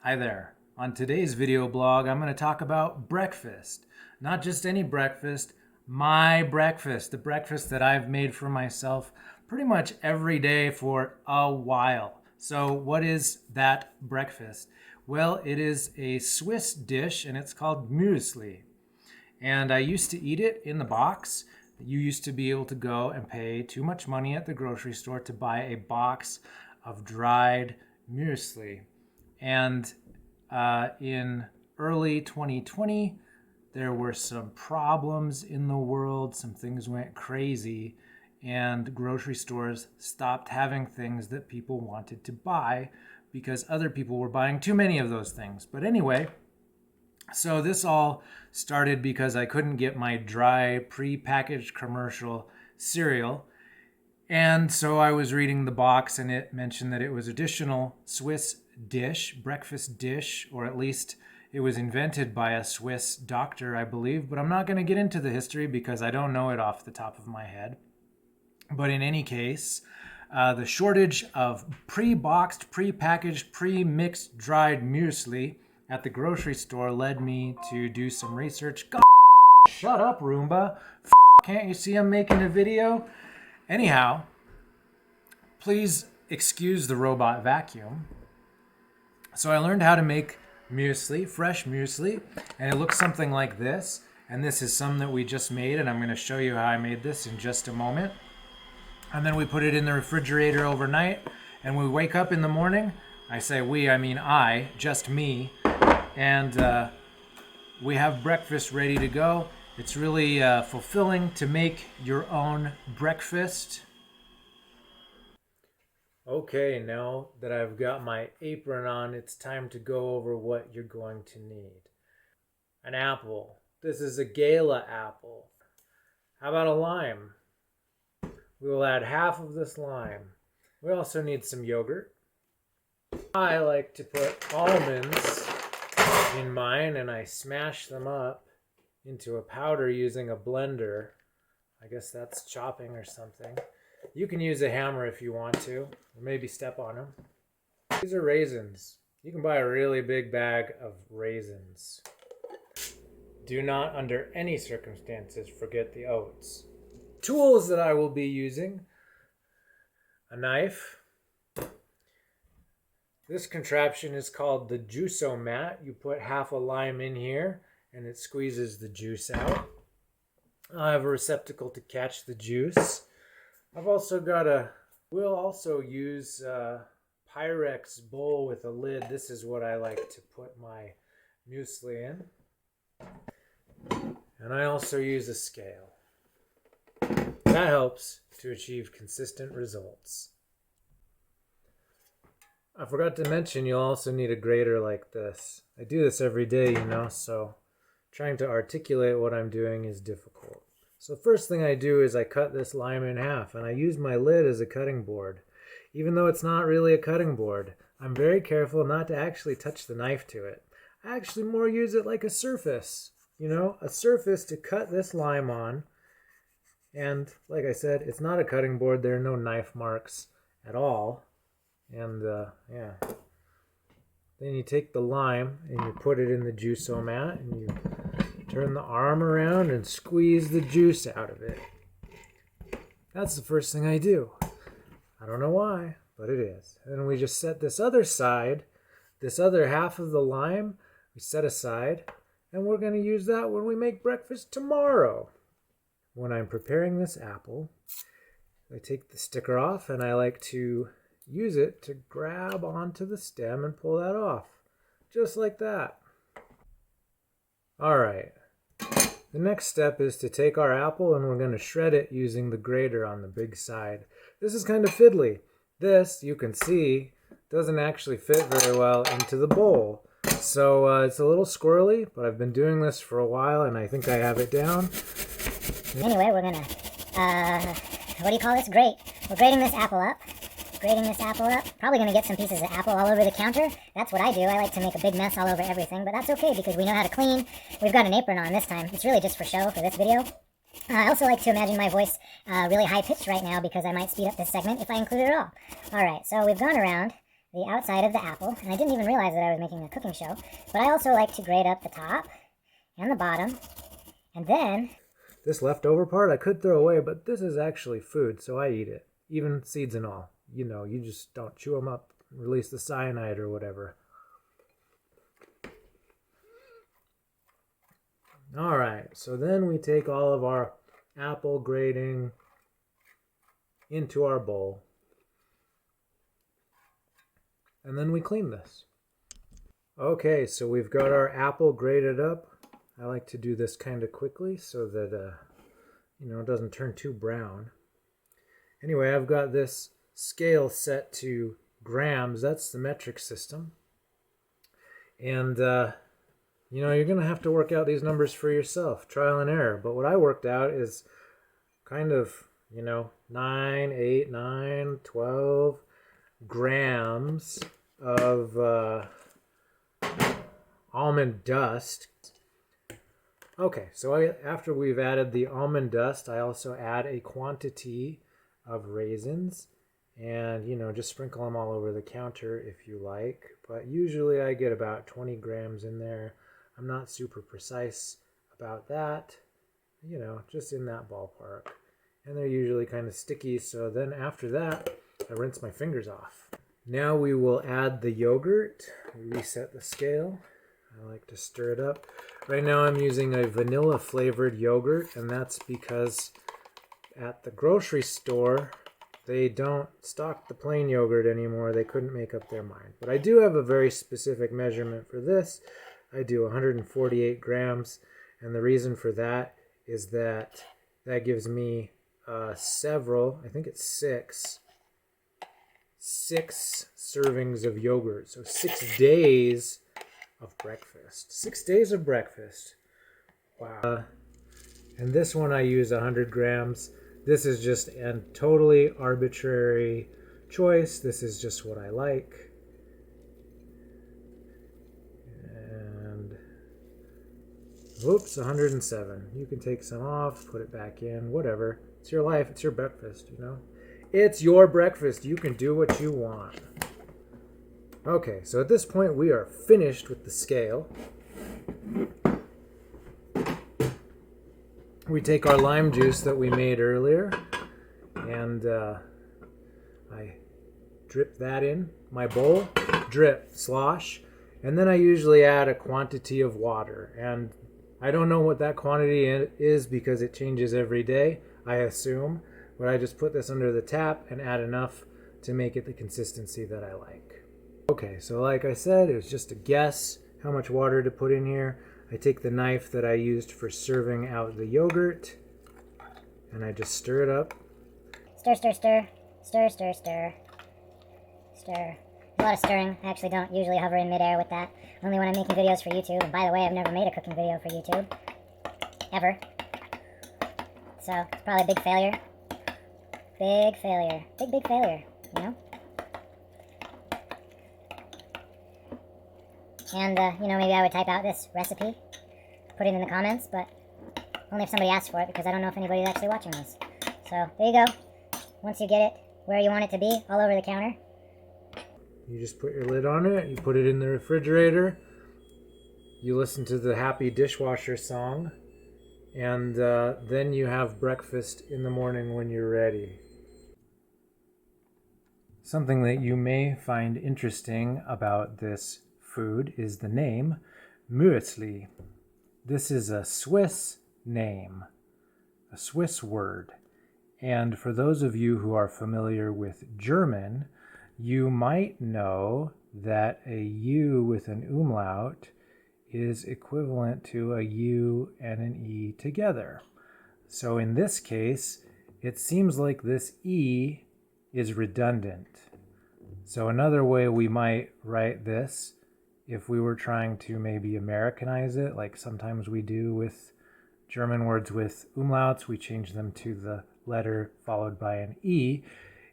Hi there. On today's video blog, I'm going to talk about breakfast. Not just any breakfast, my breakfast. The breakfast that I've made for myself pretty much every day for a while. So what is that breakfast? Well, it is a Swiss dish and it's called Müesli. And I used to eat it in the box. You used to be able to go and pay too much money at the grocery store to buy a box of dried muesli. And in early 2020, there were some problems in the world. Some things went crazy, and grocery stores stopped having things that people wanted to buy because other people were buying too many of those things. But anyway, so this all started because I couldn't get my dry, pre-packaged commercial cereal. And so I was reading the box and it mentioned that it was a traditional Swiss dish, breakfast dish, or at least it was invented by a Swiss doctor, I believe. But I'm not going to get into the history because I don't know it off the top of my head. But in any case, the shortage of pre-boxed, pre-packaged, pre-mixed dried muesli at the grocery store led me to do some research. God, shut up, Roomba. Can't you see I'm making a video? Anyhow, please excuse the robot vacuum. So I learned how to make muesli, fresh muesli, and it looks something like this. And this is some that we just made, and I'm going to show you how I made this in just a moment. And then we put it in the refrigerator overnight, and we wake up in the morning. I say we, I mean I, just me, and we have breakfast ready to go. It's really fulfilling to make your own breakfast. Okay, now that I've got my apron on, it's time to go over what you're going to need. An apple. This is a Gala apple. How about a lime? We will add half of this lime. We also need some yogurt. I like to put almonds in mine and I smash them up into a powder using a blender. I guess that's chopping or something. You can use a hammer if you want to, or maybe step on them. These are raisins. You can buy a really big bag of raisins. Do not, under any circumstances, forget the oats. Tools that I will be using: a knife. This contraption is called the juice-o-mat. You put half a lime in here and it squeezes the juice out. I have a receptacle to catch the juice. I've also got we'll also use a Pyrex bowl with a lid. This is what I like to put my muesli in. And I also use a scale. That helps to achieve consistent results. I forgot to mention you'll also need a grater like this. I do this every day, so trying to articulate what I'm doing is difficult. So first thing I do is I cut this lime in half, and I use my lid as a cutting board. Even though it's not really a cutting board, I'm very careful not to actually touch the knife to it. I actually more use it like a surface, a surface to cut this lime on. And like I said, it's not a cutting board. There are no knife marks at all. And yeah. Then you take the lime and you put it in the juice-o-mat and you turn the arm around and squeeze the juice out of it. That's the first thing I do. I don't know why, but it is. And then we just set this other side, this other half of the lime, we set aside, and we're going to use that when we make breakfast tomorrow. When I'm preparing this apple, I take the sticker off and I like to use it to grab onto the stem and pull that off. Just like that. All right. The next step is to take our apple and we're going to shred it using the grater on the big side. This is kind of fiddly. This, you can see, doesn't actually fit very well into the bowl. So it's a little squirrely, but I've been doing this for a while and I think I have it down. Anyway, we're going to, what do you call this? Grate. We're grating this apple up. Probably going to get some pieces of apple all over the counter. That's what I do. I like to make a big mess all over everything, but that's okay because we know how to clean. We've got an apron on this time. It's really just for show for this video. I also like to imagine my voice really high-pitched right now because I might speed up this segment if I include it all. Alright, so we've gone around the outside of the apple, and I didn't even realize that I was making a cooking show, but I also like to grate up the top and the bottom, and then... This leftover part I could throw away, but this is actually food, so I eat it, even seeds and all. You know, you just don't chew them up, release the cyanide or whatever. All right, so then we take all of our apple grating into our bowl. And then we clean this. Okay, so we've got our apple grated up. I like to do this kind of quickly so that, it doesn't turn too brown. Anyway, I've got this scale set to grams. That's the metric system. And, you're going to have to work out these numbers for yourself, trial and error. But what I worked out is kind of, 9, 8, 9, 12 grams of almond dust. Okay, so after we've added the almond dust, I also add a quantity of raisins. And, just sprinkle them all over the counter if you like. But usually I get about 20 grams in there. I'm not super precise about that, just in that ballpark. And they're usually kind of sticky, so then after that, I rinse my fingers off. Now we will add the yogurt. We reset the scale. I like to stir it up. Right now I'm using a vanilla flavored yogurt, and that's because at the grocery store, they don't stock the plain yogurt anymore. They couldn't make up their mind. But I do have a very specific measurement for this. I do 148 grams, and the reason for that is that gives me several, I think it's six servings of yogurt. So 6 days of breakfast. 6 days of breakfast. Wow. And this one I use 100 grams. This is just a totally arbitrary choice. This is just what I like. And whoops, 107. You can take some off, put it back in, whatever. It's your life. It's your breakfast, It's your breakfast. You can do what you want. Okay, so at this point we are finished with the scale. We take our lime juice that we made earlier, and I drip that in my bowl, slosh, and then I usually add a quantity of water. And I don't know what that quantity is because it changes every day, I assume, but I just put this under the tap and add enough to make it the consistency that I like. Okay, so like I said, it was just a guess how much water to put in here. I take the knife that I used for serving out the yogurt, and I just stir it up. Stir, stir, stir. Stir, stir, stir. Stir. A lot of stirring. I actually don't usually hover in midair with that. Only when I'm making videos for YouTube. And by the way, I've never made a cooking video for YouTube. Ever. So, it's probably a big failure. Big failure. Big failure, And, maybe I would type out this recipe, put it in the comments, but only if somebody asks for it, because I don't know if anybody's actually watching this. So, there you go. Once you get it where you want it to be, all over the counter. You just put your lid on it, you put it in the refrigerator, you listen to the happy dishwasher song, and then you have breakfast in the morning when you're ready. Something that you may find interesting about this food is the name Müesli. This is a Swiss name, a Swiss word. And for those of you who are familiar with German, you might know that a U with an umlaut is equivalent to a U and an E together. So in this case, it seems like this E is redundant. So another way we might write this, if we were trying to maybe Americanize it, like sometimes we do with German words with umlauts, we change them to the letter followed by an E,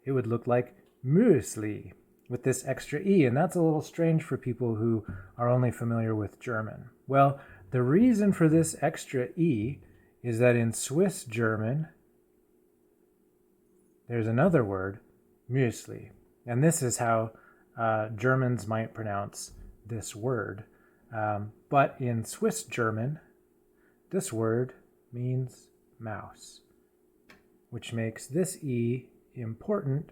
it would look like Müesli with this extra E. And that's a little strange for people who are only familiar with German. Well, the reason for this extra E is that in Swiss German, there's another word, Müesli. And this is how Germans might pronounce this word. But in Swiss German, this word means mouse, which makes this E important